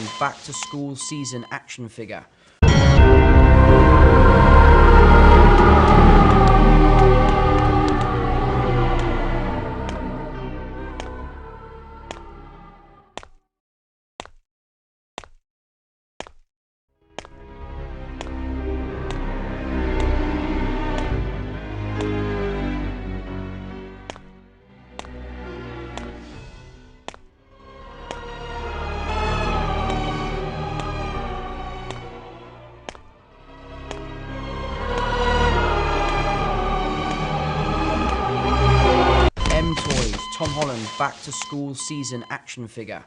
Holland back to school season action figure. M Toys Tom Holland back to school season action figure.